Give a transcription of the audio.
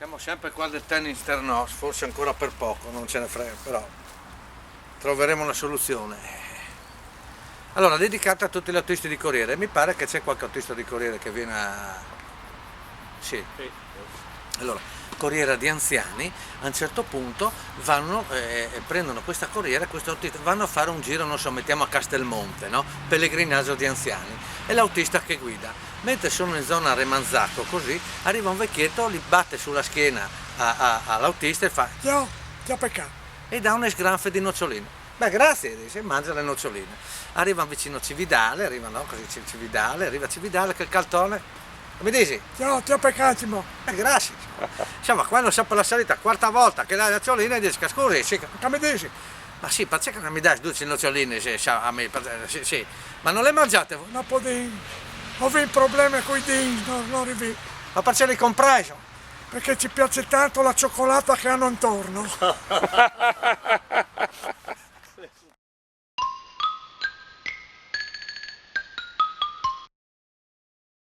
Siamo sempre qua del tennis Ternos, forse ancora per poco, non ce ne frega, però troveremo una soluzione. Allora, dedicata a tutti gli autisti di Corriere, mi pare che c'è qualche autista di Corriere che viene a... Sì. Allora, corriera di anziani, a un certo punto vanno, prendono questa corriera, questo autista, vanno a fare un giro, non so, mettiamo a Castelmonte, no? Pellegrinaggio di anziani, e l'autista che guida. Mentre sono in zona Remanzacco, così, arriva un vecchietto, li batte sulla schiena all'autista e fa Ciao, peccato. e dà una sgranfe di noccioline. Beh, grazie, dice, mangia le noccioline. Arriva vicino Cividale, arriva, no, così arriva Cividale che il caltone, mi dici? Ciao, peccato. Grazie. Insomma, quando siamo per la salita, quarta volta che dai le noccioline, dice, scusi, sì, Che mi dici? ma sì, perché che mi dai 12 noccioline, a me, sì, ma non le mangiate voi? Un po' di... Ho avuto problemi con i denti, non rivi. Ma perché li comprai? Perché ci piace tanto la cioccolata che hanno intorno.